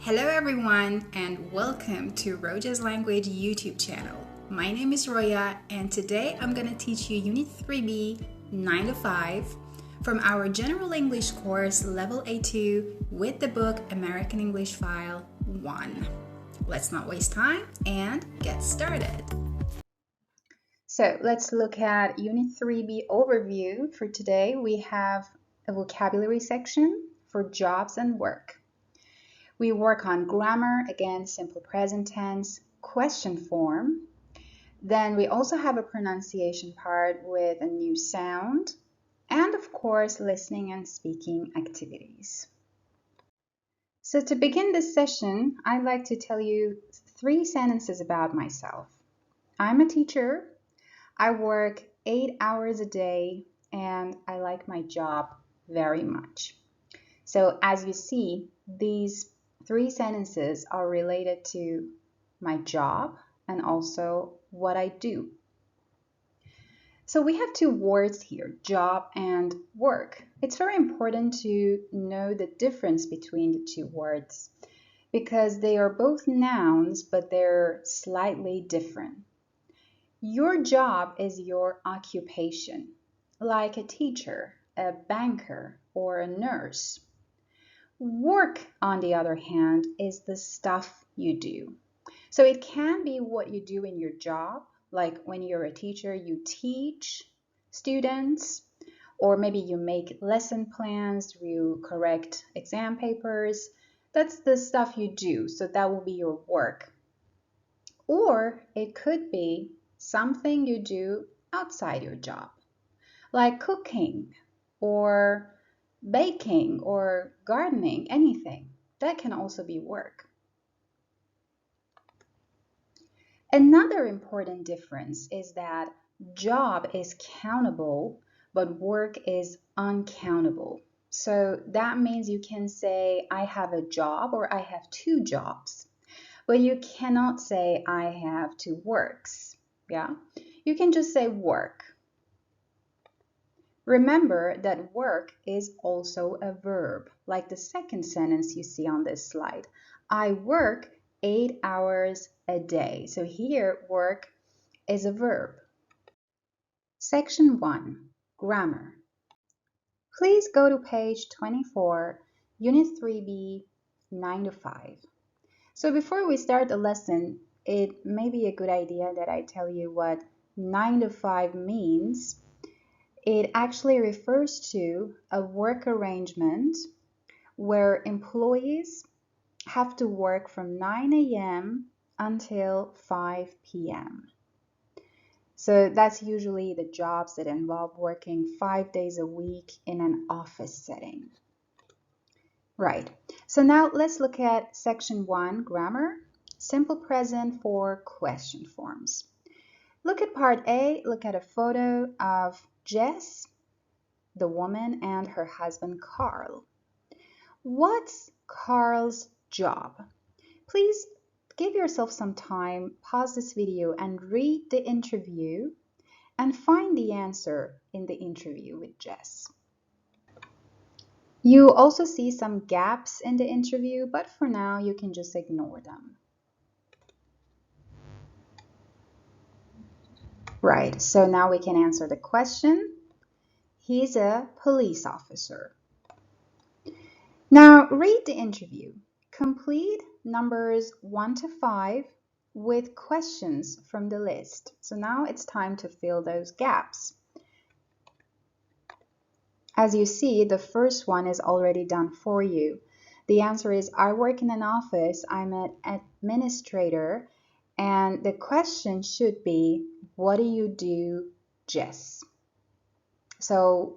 Hello everyone and welcome to Raje's Language YouTube channel. My name is Roya and today I'm going to teach you Unit 3B 9 to 5 from our General English course Level A2 with the book American English File 1. Let's not waste time and get started. So let's look at Unit 3B overview. For today we have a vocabulary section for jobs and work. We work on grammar, again, simple present tense, question form. Then we also have a pronunciation part with a new sound, and of course, listening and speaking activities. So to begin this session, I'd like to tell you 3 sentences about myself. I'm a teacher, I work 8 hours a day, and I like my job very much. So as you see, these 3 sentences are related to my job and also what I do. So we have 2 words here, job and work. It's very important to know the difference between the 2 words because they are both nouns, but they're slightly different. Your job is your occupation, like a teacher, a banker, or a nurse. Work, on the other hand, is the stuff you do. So it can be what you do in your job, like when you're a teacher, you teach students, or maybe you make lesson plans, you correct exam papers. That's the stuff you do, so that will be your work. Or it could be something you do outside your job, like cooking or baking or gardening, anything. That can also be work. Another important difference is that job is countable, but work is uncountable. So that means you can say, I have a job or I have 2 jobs, but you cannot say I have 2 works. Yeah, you can just say work. Remember that work is also a verb, like the second sentence you see on this slide. I work 8 hours a day. So here, work is a verb. Section 1, Grammar. Please go to page 24, Unit 3B, 9 to 5. So before we start the lesson, it may be a good idea that I tell you what 9 to 5 means. It actually refers to a work arrangement where employees have to work from 9 a.m. until 5 p.m. So that's usually the jobs that involve working 5 days a week in an office setting. Right, so now let's look at section 1, grammar, simple present for question forms. Look at part A, look at a photo of Jess, the woman, and her husband Carl. What's Carl's job? Please give yourself some time, pause this video and read the interview and find the answer in the interview with Jess. You also see some gaps in the interview, but for now you can just ignore them. Right, so now we can answer the question. He's a police officer. Now read the interview. Complete numbers 1 to 5 with questions from the list. So now it's time to fill those gaps. As you see, the first one is already done for you. The answer is, I work in an office, I'm an administrator, and the question should be, what do you do, Jess? So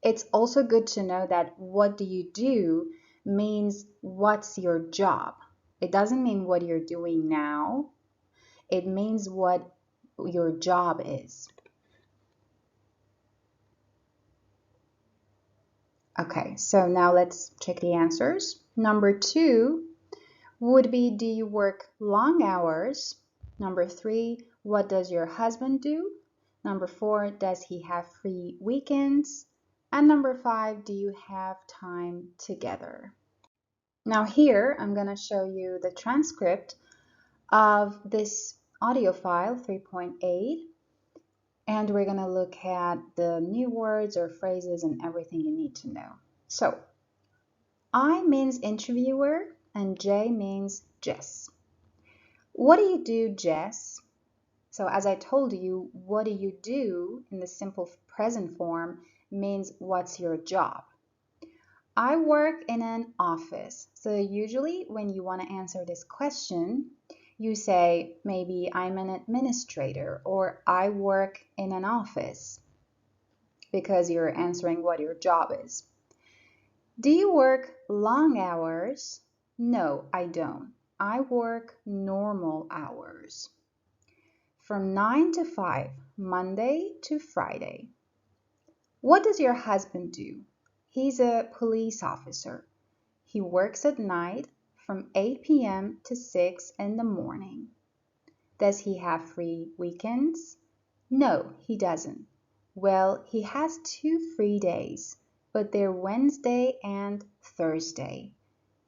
it's also good to know that what do you do means what's your job. It doesn't mean what you're doing now. It means what your job is. Okay, so now let's check the answers. Number 2 would be, do you work long hours? Number 3, what does your husband do? Number 4, does he have free weekends? And number 5, do you have time together? Now here, I'm going to show you the transcript of this audio file 3.8, and we're going to look at the new words or phrases and everything you need to know. So, I means interviewer and J means Jess. What do you do, Jess? So as I told you, what do you do in the simple present form means what's your job. I work in an office. So usually when you want to answer this question, you say maybe I'm an administrator or I work in an office because you're answering what your job is. Do you work long hours? No, I don't. I work normal hours. From 9 to 5, Monday to Friday. What does your husband do? He's a police officer. He works at night from 8 p.m. to 6 in the morning. Does he have free weekends? No, he doesn't. Well, he has 2 free days, but they're Wednesday and Thursday.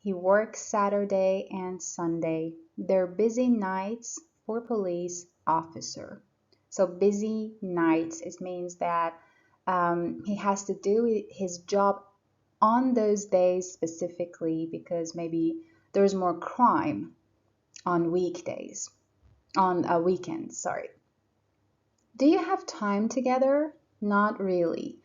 He works Saturday and Sunday. They're busy nights for police officer. So busy nights, it means that he has to do his job on those days specifically because maybe there's more crime on weekdays, on a weekend, sorry. Do you have time together? Not really,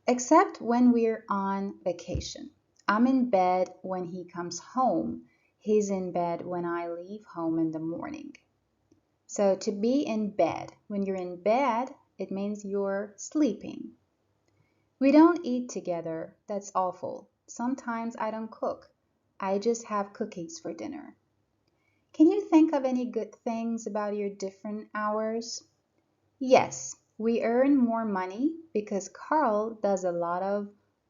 except when we're on vacation. I'm in bed when he comes home. He's in bed when I leave home in the morning. So to be in bed, when you're in bed, it means you're sleeping. We don't eat together. That's awful. Sometimes I don't cook. I just have cookies for dinner. Can you think of any good things about your different hours? Yes, we earn more money because Carl does a lot of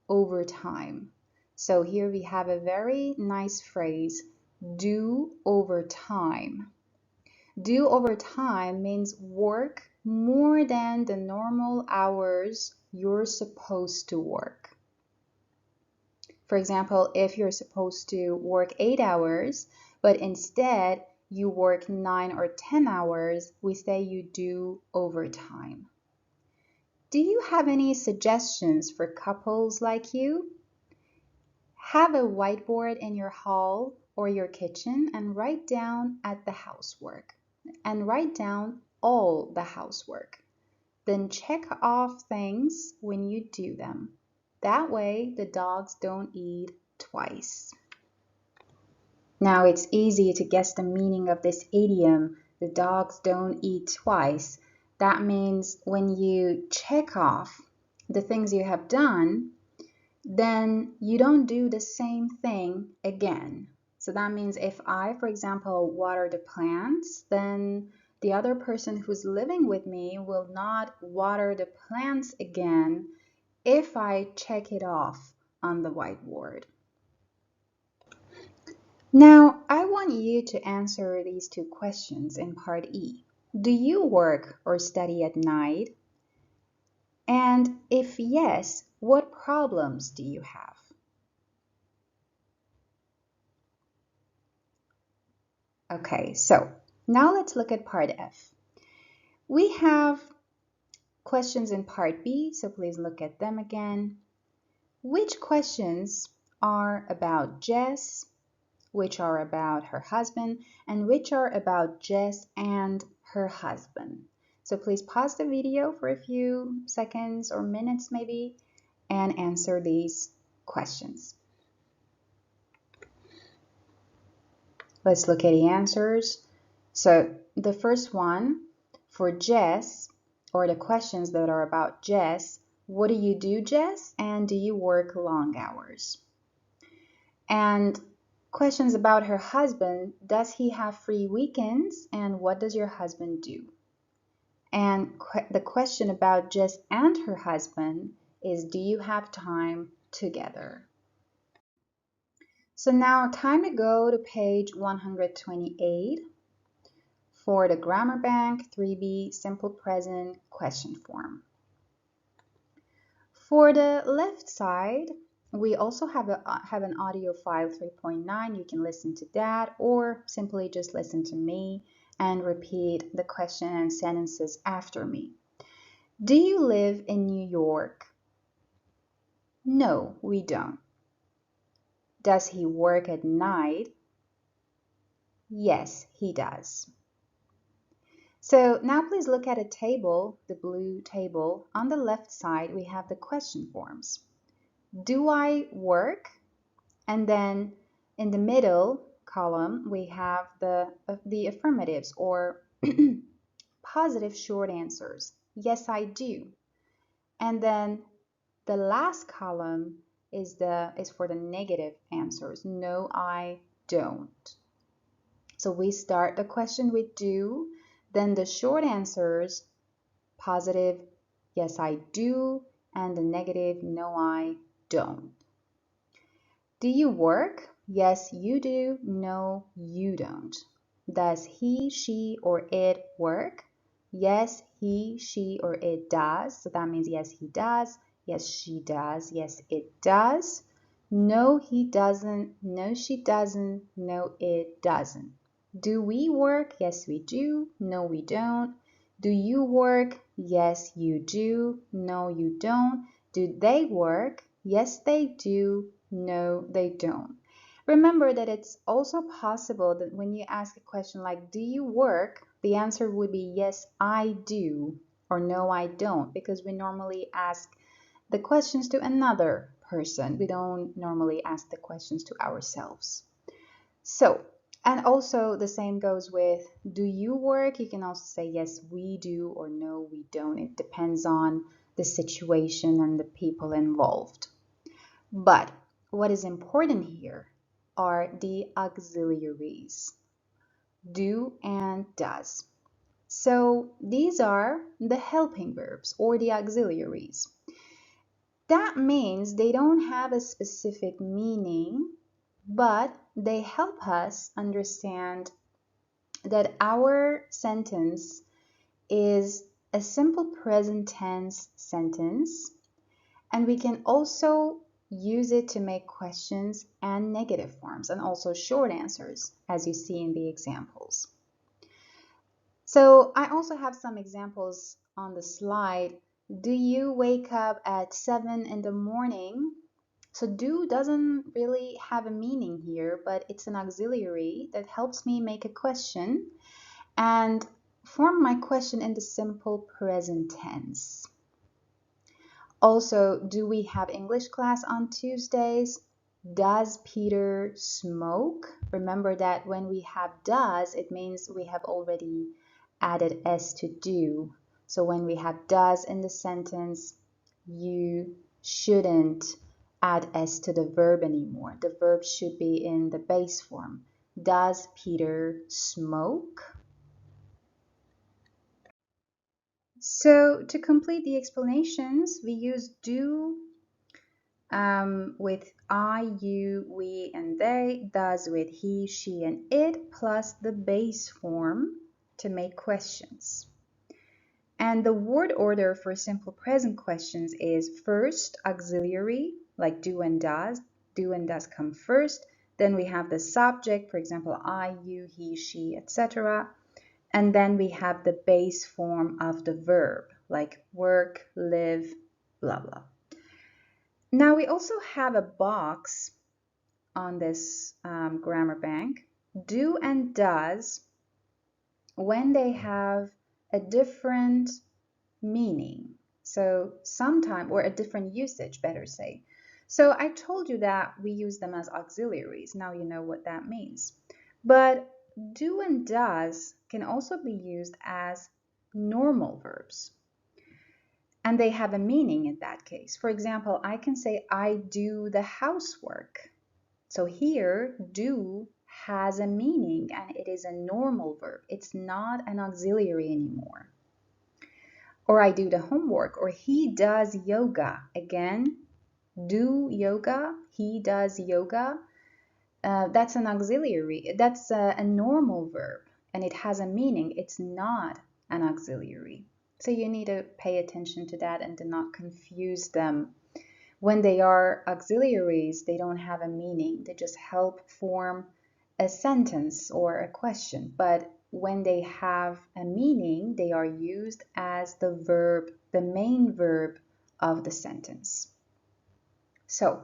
overtime. So here we have a very nice phrase, do overtime. Do overtime means work more than the normal hours you're supposed to work. For example, if you're supposed to work 8 hours, but instead you work 9 or 10 hours, we say you do overtime. Do you have any suggestions for couples like you? Have a whiteboard in your hall or your kitchen and write down at the housework. And write down all the housework. Then check off things when you do them. That way the dogs don't eat twice. Now it's easy to guess the meaning of this idiom, the dogs don't eat twice. That means when you check off the things you have done, then you don't do the same thing again. So that means if I, for example, water the plants, then the other person who's living with me will not water the plants again if I check it off on the whiteboard. Now, I want you to answer these 2 questions in part E. Do you work or study at night? And if yes, what problems do you have? Okay, so now let's look at part F. We have questions in part B, so please look at them again. Which questions are about Jess, which are about her husband, and which are about Jess and her husband? So please pause the video for a few seconds or minutes maybe and answer these questions. Let's look at the answers. So the first one, for Jess, or the questions that are about Jess, what do you do, Jess? And do you work long hours? And questions about her husband, does he have free weekends? And what does your husband do? And the question about Jess and her husband is, do you have time together? So now time to go to page 128 for the Grammar Bank 3B Simple Present question form. For the left side, we also have an audio file 3.9. You can listen to that or simply just listen to me and repeat the question and sentences after me. Do you live in New York? No, we don't. Does he work at night? Yes, he does. So now please look at a table, the blue table. On the left side, we have the question forms. Do I work? And then in the middle column, we have the affirmatives or positive short answers. Yes, I do. And then the last column is for the negative answers. No, I don't. So we start the question with do, then the short answers, positive, yes, I do, and the negative, no, I don't. Do you work? Yes, you do. No, you don't. Does he, she, or it work? Yes, he, she, or it does. So that means yes, he does. Yes, she does. Yes, it does. No, he doesn't. No, she doesn't. No, it doesn't. Do we work? Yes, we do. No, we don't. Do you work? Yes, you do. No, you don't. Do they work? Yes, they do. No, they don't. Remember that it's also possible that when you ask a question like, do you work? The answer would be, yes, I do, or no, I don't, because we normally ask the questions to another person. We don't normally ask the questions to ourselves. So, and also the same goes with, do you work? You can also say, yes, we do, or no, we don't. It depends on the situation and the people involved. But what is important here are the auxiliaries, do and does. So these are the helping verbs or the auxiliaries. That means they don't have a specific meaning, but they help us understand that our sentence is a simple present tense sentence, and we can also use it to make questions and negative forms and also short answers, as you see in the examples. So I also have some examples on the slide. Do you wake up at 7 in the morning? So do doesn't really have a meaning here, but it's an auxiliary that helps me make a question and form my question in the simple present tense. Also, do we have English class on Tuesdays? Does Peter smoke? Remember that when we have does, it means we have already added s to do. So when we have does in the sentence, you shouldn't add s to the verb anymore. The verb should be in the base form. Does Peter smoke? So to complete the explanations, we use do with I, you, we, and they, does with he, she, and it, plus the base form to make questions. And the word order for simple present questions is first auxiliary, like do and does. Do and does come first. Then we have the subject, for example, I, you, he, she, etc. And then we have the base form of the verb, like work, live, blah, blah. Now we also have a box on this grammar bank. Do and does, when they have a different meaning. So sometime, or a different usage, better say. So I told you that we use them as auxiliaries. Now you know what that means. But do and does can also be used as normal verbs. And they have a meaning in that case. For example, I can say, I do the housework. So here, do has a meaning and it is a normal verb. It's not an auxiliary anymore. Or I do the homework, or he does yoga. Again, do yoga, he does yoga. That's an auxiliary. That's a normal verb and it has a meaning. It's not an auxiliary. So you need to pay attention to that and do not confuse them When they are auxiliaries, they don't have a meaning. They just help form a sentence or a question. But when they have a meaning, they are used as the verb, the main verb of the sentence. So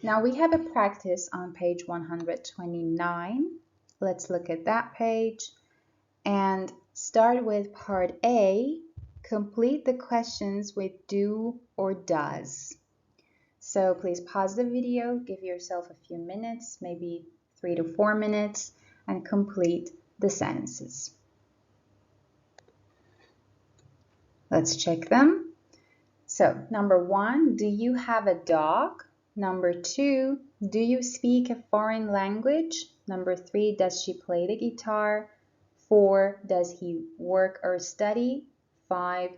now we have a practice on page 129. Let's look at that page and start with part A. Complete the questions with do or does. So please pause the video, give yourself a few minutes, maybe 3 to 4 minutes, and complete the sentences. Let's check them. So, number 1, do you have a dog? Number 2, do you speak a foreign language? Number 3, does she play the guitar? 4, does he work or study? 5,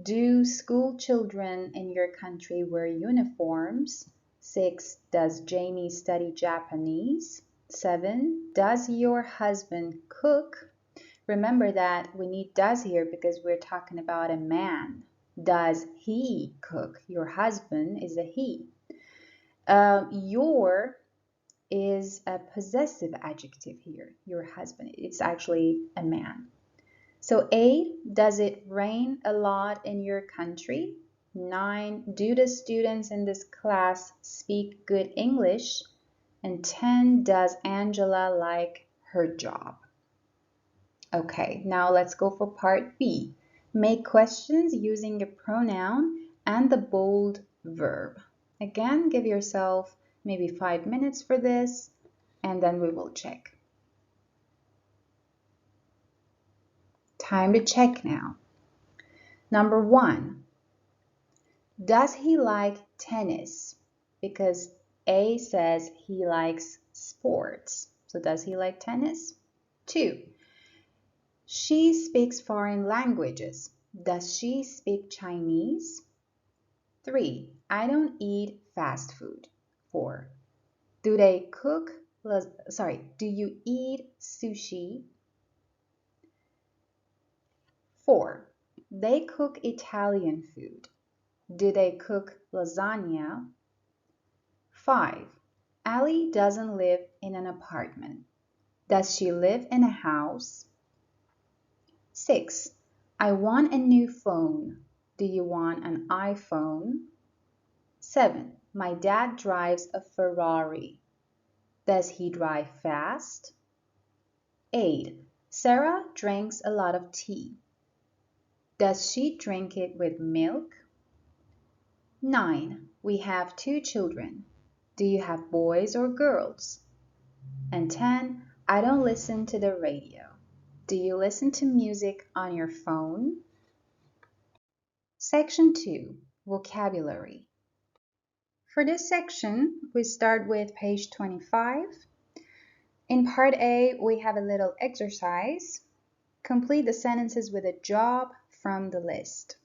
do school children in your country wear uniforms? 6, does Jamie study Japanese? 7, does your husband cook? Remember that we need does here because we're talking about a man. Does he cook? Your husband is a he. Your is a possessive adjective here. Your husband, it's actually a man. So 8, does it rain a lot in your country? 9, do the students in this class speak good English? And 10, does Angela like her job? Okay, now let's go for part B. Make questions using a pronoun and the bold verb. Again, give yourself maybe 5 minutes for this, and then we will check. Time to check now. Number 1, does he like tennis? Because A says he likes sports. So does he like tennis? 2, she speaks foreign languages. Does she speak Chinese? 3, I don't eat fast food. 4, do you eat sushi? 4, they cook Italian food. Do they cook lasagna? 5, Ali doesn't live in an apartment. Does she live in a house? 6, I want a new phone. Do you want an iPhone? 7, my dad drives a Ferrari. Does he drive fast? 8, Sarah drinks a lot of tea. Does she drink it with milk? 9, we have 2 children. Do you have boys or girls? And 10, I don't listen to the radio. Do you listen to music on your phone? Section 2, Vocabulary. For this section, we start with page 25. In part A, we have a little exercise. Complete the sentences with a job from the list.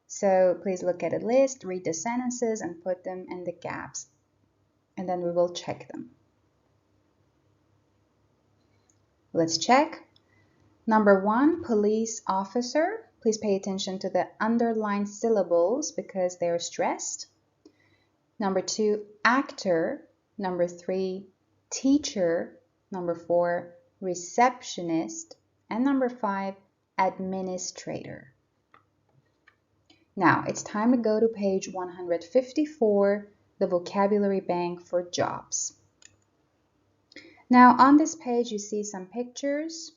So please look at the list, read the sentences, and put them in the gaps. And then we will check them. Let's check. Number 1, police officer. Please pay attention to the underlined syllables because they're stressed. Number 2, actor. Number 3, teacher. Number 4, receptionist. And number 5, administrator. Now it's time to go to page 154, the vocabulary bank for jobs. Now on this page you see some pictures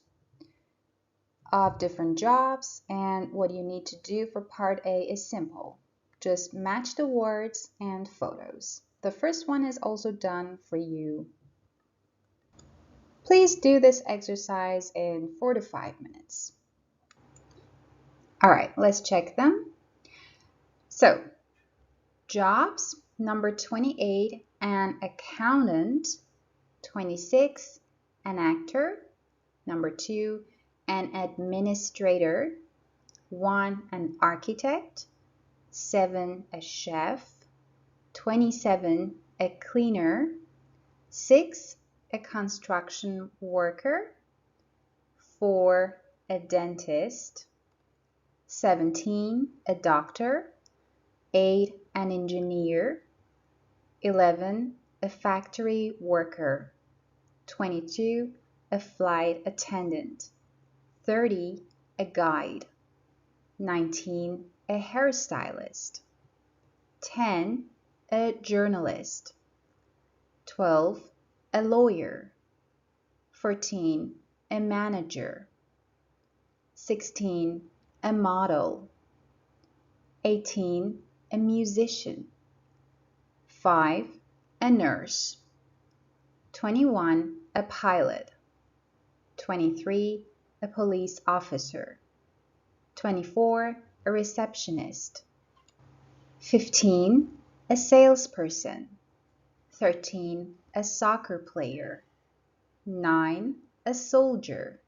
of different jobs, and what you need to do for part A is simple. Just match the words and photos. The first one is also done for you. Please do this exercise in 4 to 5 minutes. All right, let's check them. So, jobs, number 28, an accountant. 26, an actor. Number 2, an administrator. 1, an architect. 7, a chef. 27, a cleaner. 6, a construction worker. 4, a dentist. 17, a doctor. 8, an engineer. 11, a factory worker. 22, a flight attendant. 30, a guide. 19, a hairstylist. 10, a journalist. 12, a lawyer. 14, a manager. 16, a model. 18, a musician. 5, a nurse. 21, a pilot. 23, a police officer. 24, a receptionist. 15, a salesperson. 13, a soccer player. 9, a soldier.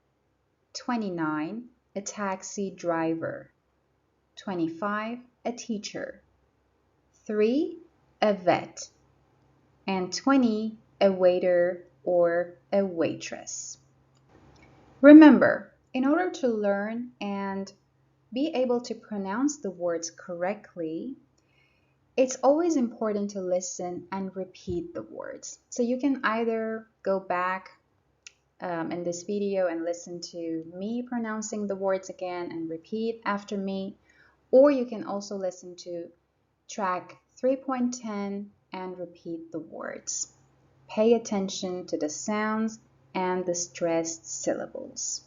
29, a taxi driver. 25, a teacher. 3, a vet. And 20, a waiter or a waitress. Remember, in order to learn and be able to pronounce the words correctly, it's always important to listen and repeat the words. So you can either go back in this video and listen to me pronouncing the words again and repeat after me, or you can also listen to track 3.10 and repeat the words. Pay attention to the sounds and the stressed syllables.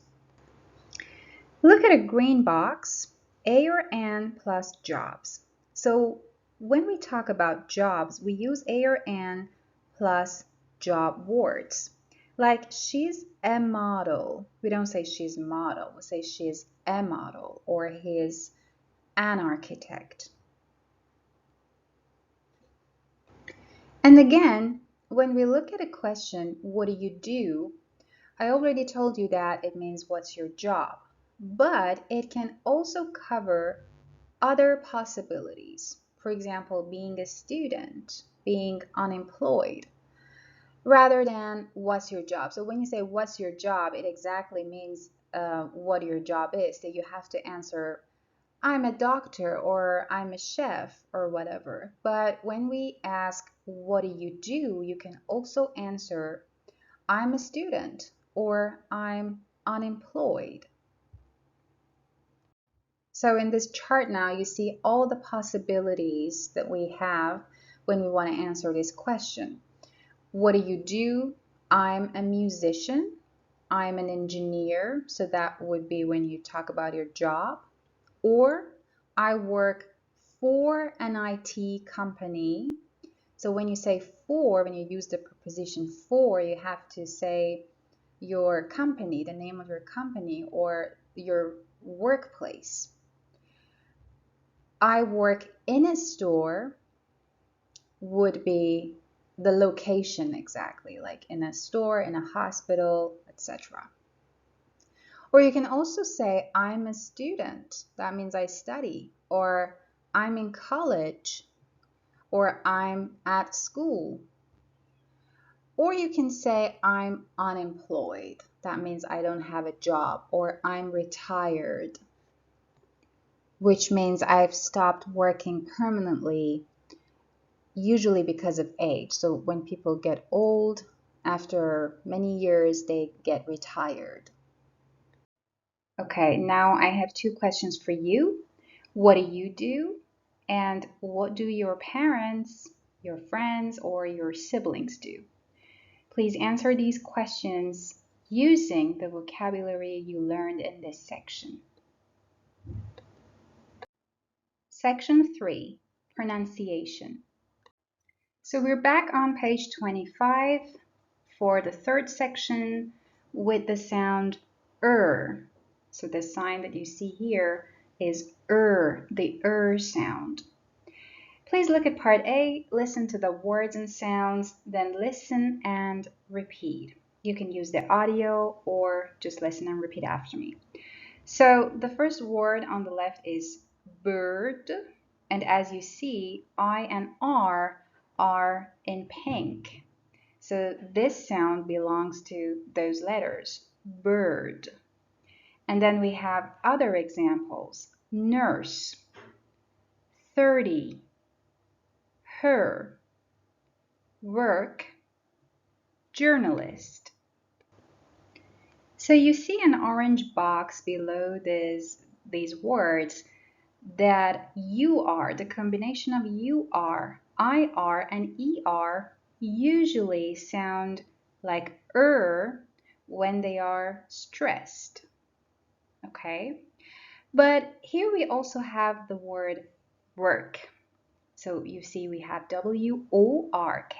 Look at a green box, a or an plus jobs. So when we talk about jobs, we use a or an plus job words. Like she's a model. We don't say she's model. We say she's a model, or he's an architect. And again, when we look at a question, what do you do? I already told you that it means what's your job, but it can also cover other possibilities. For example, being a student, being unemployed, rather than what's your job. So when you say what's your job, it exactly means what your job is. So you have to answer, I'm a doctor, or I'm a chef, or whatever. But when we ask, what do? You can also answer, I'm a student, or I'm unemployed. So in this chart now, you see all the possibilities that we have when we want to answer this question. What do you do? I'm a musician. I'm an engineer. So that would be when you talk about your job. Or I work for an IT company. So when you say for, when you use the preposition for, you have to say your company, the name of your company, or your workplace. I work in a store would be the location exactly, like in a store, in a hospital, etc. Or you can also say, I'm a student. That means I study. Or I'm in college. Or I'm at school. Or you can say, I'm unemployed. That means I don't have a job. Or I'm retired, which means I've stopped working permanently, usually because of age. So when people get old, after many years, they get retired. Okay, now I have two questions for you. What do you do? And what do your parents, your friends, or your siblings do? Please answer these questions using the vocabulary you learned in this section. Section 3, pronunciation. So we're back on page 25 for the third section with the sound So the sign that you see here is the sound. Please look at part A, listen to the words and sounds, then listen and repeat. You can use the audio or just listen and repeat after me. So the first word on the left is bird, and as you see, I and R are in pink. So this sound belongs to those letters, bird. And then we have other examples, nurse, 30, her, work, journalist. So you see an orange box below these words that you are, the combination of you are, IR, and ER usually sound like when they are stressed. Okay? But here we also have the word work. So you see we have WORK.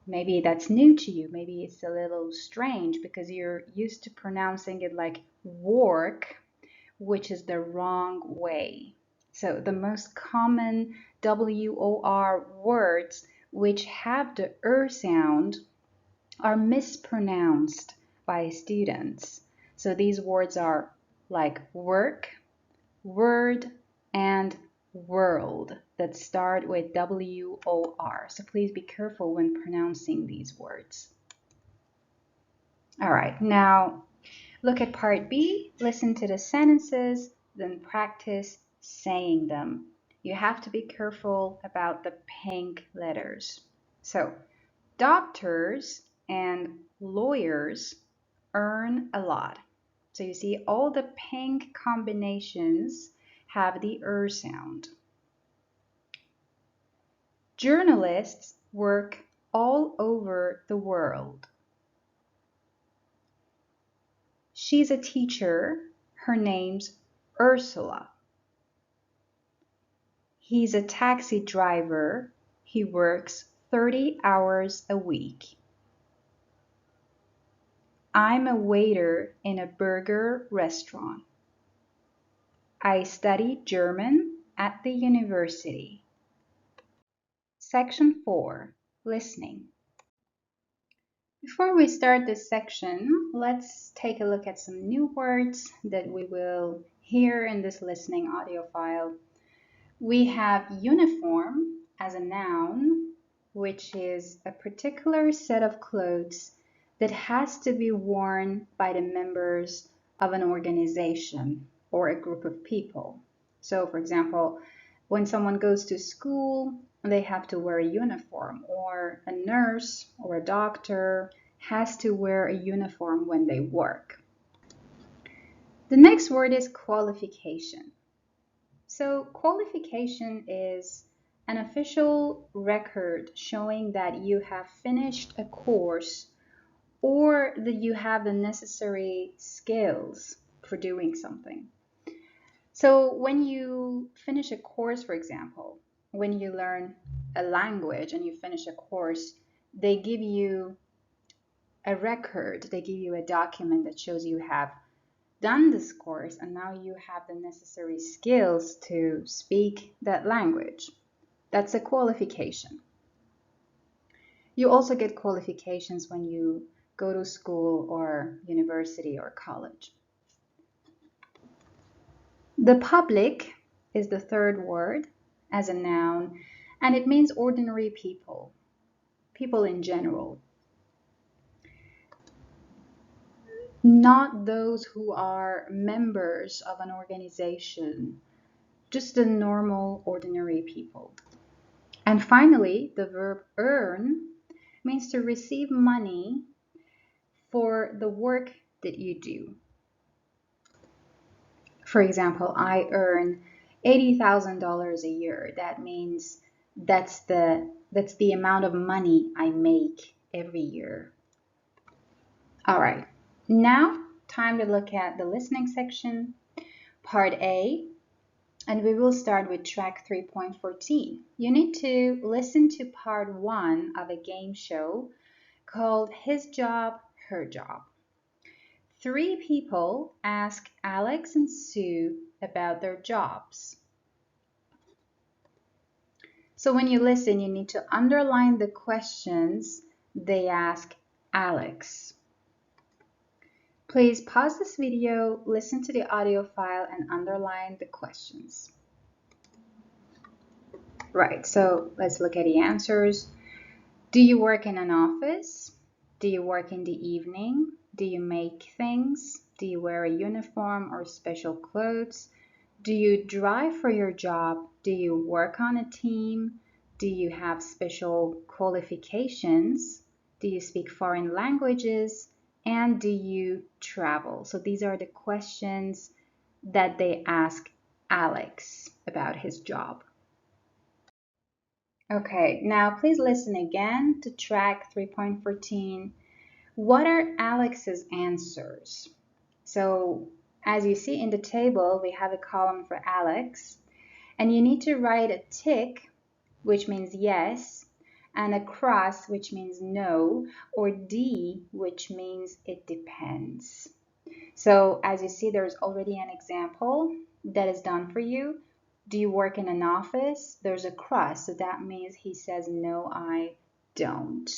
Maybe that's new to you. Maybe it's a little strange because you're used to pronouncing it like work, which is the wrong way. So the most common WOR words which have the sound are mispronounced by students. So these words are like work, word, and world that start with WOR. So please be careful when pronouncing these words. All right, now look at part B, listen to the sentences, then practice saying them. You have to be careful about the pink letters. So, doctors and lawyers earn a lot. So you see all the pink combinations have the sound. Journalists work all over the world. She's a teacher. Her name's Ursula. He's a taxi driver. He works 30 hours a week. I'm a waiter in a burger restaurant. I study German at the university. Section 4, Listening. Before we start this section, let's take a look at some new words that we will hear in this listening audio file. We have uniform as a noun, which is a particular set of clothes that has to be worn by the members of an organization or a group of people. So, for example, when someone goes to school, they have to wear a uniform, or a nurse or a doctor has to wear a uniform when they work. The next word is qualification. So qualification is an official record showing that you have finished a course or that you have the necessary skills for doing something. So when you finish a course, for example, when you learn a language and you finish a course, they give you a record, they give you a document that shows you have done this course and now you have the necessary skills to speak that language. That's a qualification. You also get qualifications when you go to school or university or college. The public is the third word as a noun, and it means ordinary people, people in general. Not those who are members of an organization, just the normal, ordinary people. And finally, the verb earn means to receive money for the work that you do. For example, I earn $80,000 a year. That means that's the amount of money I make every year. All right, now time to look at the listening section, part A, and we will start with track 3.14. You need to listen to part 1 of a game show called His Job, Her Job. 3 people ask Alex and Sue about their jobs. So when you listen, you need to underline the questions they ask Alex. Please pause this video, listen to the audio file, and underline the questions. Right, so let's look at the answers. Do you work in an office? Do you work in the evening? Do you make things? Do you wear a uniform or special clothes? Do you drive for your job? Do you work on a team? Do you have special qualifications? Do you speak foreign languages? And do you travel? So these are the questions that they ask Alex about his job. Okay, now please listen again to track 3.14. What are Alex's answers? So as you see in the table, we have a column for Alex, and you need to write a tick, which means yes, and a cross, which means no, or D, which means it depends. So as you see, there's already an example that is done for you. Do you work in an office? There's a cross, so that means he says, no, I don't.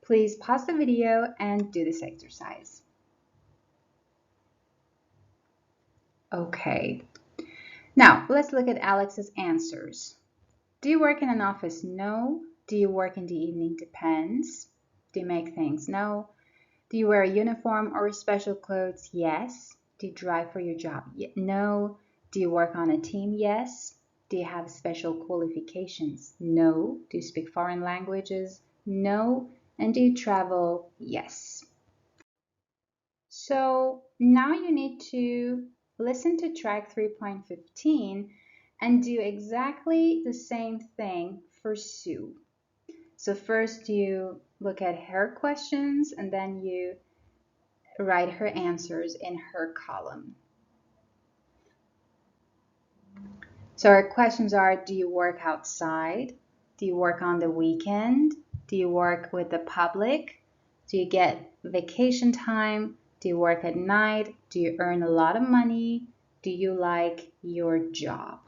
Please pause the video and do this exercise. Okay, now let's look at Alex's answers. Do you work in an office? No. Do you work in the evening? Depends. Do you make things? No. Do you wear a uniform or special clothes? Yes. Do you drive for your job? No. Do you work on a team? Yes. Do you have special qualifications? No. Do you speak foreign languages? No. And do you travel? Yes. So now you need to listen to track 3.15 and do exactly the same thing for Sue. So first you look at her questions and then you write her answers in her column. So our questions are, do you work outside? Do you work on the weekend? Do you work with the public? Do you get vacation time? Do you work at night? Do you earn a lot of money? Do you like your job?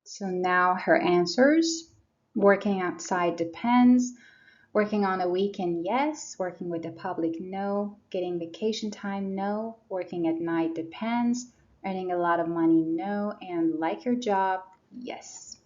So now her answers. Working outside depends. Working on a weekend, yes. Working with the public, no. Getting vacation time, no. Working at night depends. Earning a lot of money, no. And like your job, yes.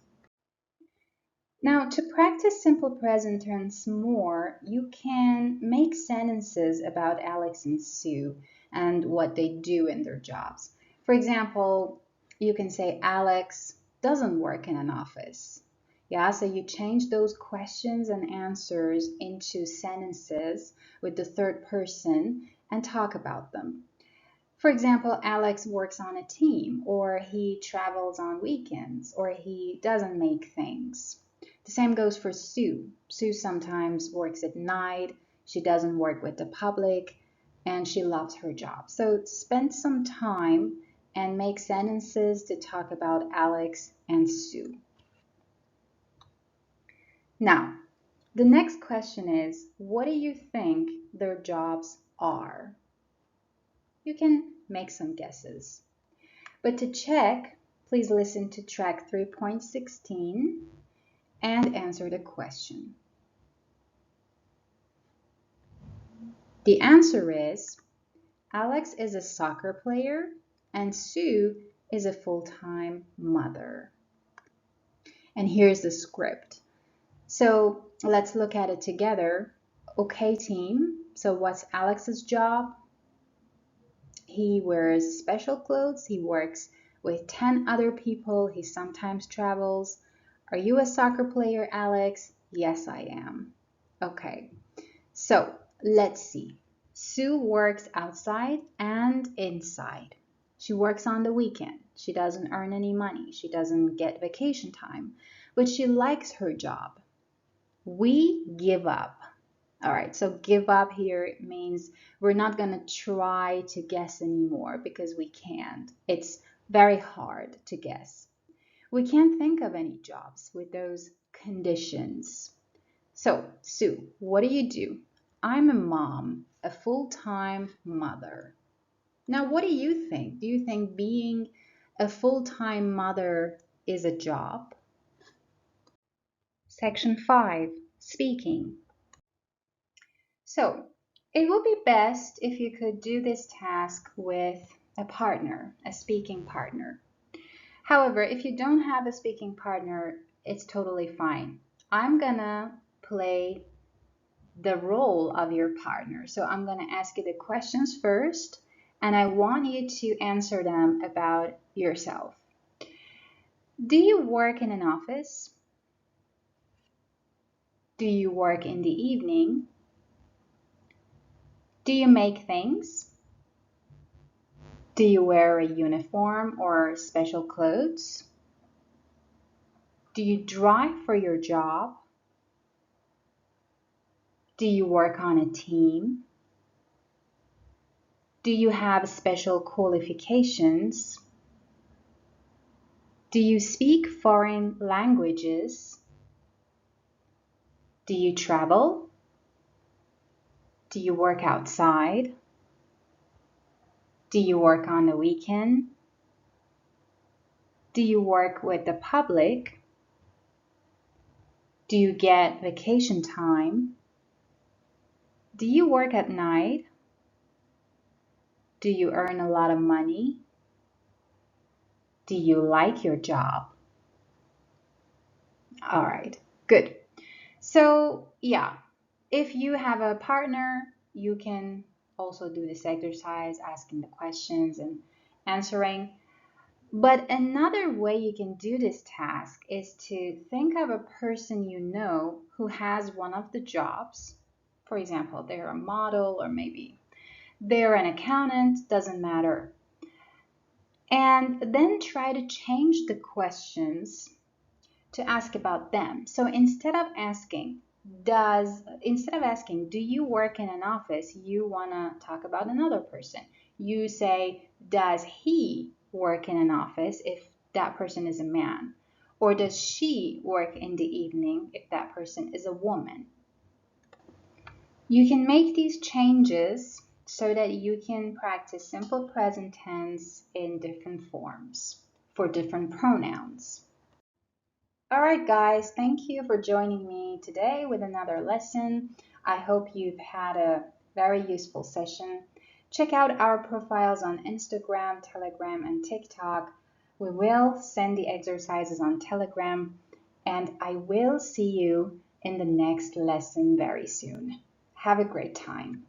Now, to practice simple present tense more, you can make sentences about Alex and Sue and what they do in their jobs. For example, you can say Alex doesn't work in an office. Yeah, so you change those questions and answers into sentences with the third person and talk about them. For example, Alex works on a team, or he travels on weekends, or he doesn't make things. The same goes for Sue. Sue sometimes works at night, she doesn't work with the public, and she loves her job. So spend some time and make sentences to talk about Alex and Sue. Now, the next question is, what do you think their jobs are? You can make some guesses. But to check, please listen to track 3.16 and answer the question. The answer is, Alex is a soccer player and Sue is a full-time mother. And here's the script. So let's look at it together. Okay, team. So what's Alex's job? He wears special clothes. He works with 10 other people. He sometimes travels. Are you a soccer player, Alex? Yes, I am. Okay. So let's see. Sue works outside and inside. She works on the weekend. She doesn't earn any money. She doesn't get vacation time, but she likes her job. We give up. All right, so give up here means we're not going to try to guess anymore because we can't. It's very hard to guess. We can't think of any jobs with those conditions. So, Sue, what do? I'm a mom, a full-time mother. Now, what do you think? Do you think being a full-time mother is a job? Section 5, speaking. So, it would be best if you could do this task with a partner, a speaking partner. However, if you don't have a speaking partner, it's totally fine. I'm gonna play the role of your partner. So I'm gonna ask you the questions first, and I want you to answer them about yourself. Do you work in an office? Do you work in the evening? Do you make things? Do you wear a uniform or special clothes? Do you drive for your job? Do you work on a team? Do you have special qualifications? Do you speak foreign languages? Do you travel? Do you work outside? Do you work on the weekend? Do you work with the public? Do you get vacation time? Do you work at night? Do you earn a lot of money? Do you like your job? All right, good. So yeah, if you have a partner, you can also do this exercise, asking the questions and answering. But another way you can do this task is to think of a person you know who has one of the jobs. For example, they're a model or maybe they're an accountant, doesn't matter. And then try to change the questions to ask about them. So instead of asking, do you work in an office, you want to talk about another person. You say, does he work in an office if that person is a man? Or does she work in the evening if that person is a woman? You can make these changes so that you can practice simple present tense in different forms for different pronouns. All right, guys, thank you for joining me today with another lesson. I hope you've had a very useful session. Check out our profiles on Instagram, Telegram, and TikTok. We will send the exercises on Telegram, and I will see you in the next lesson very soon. Have a great time.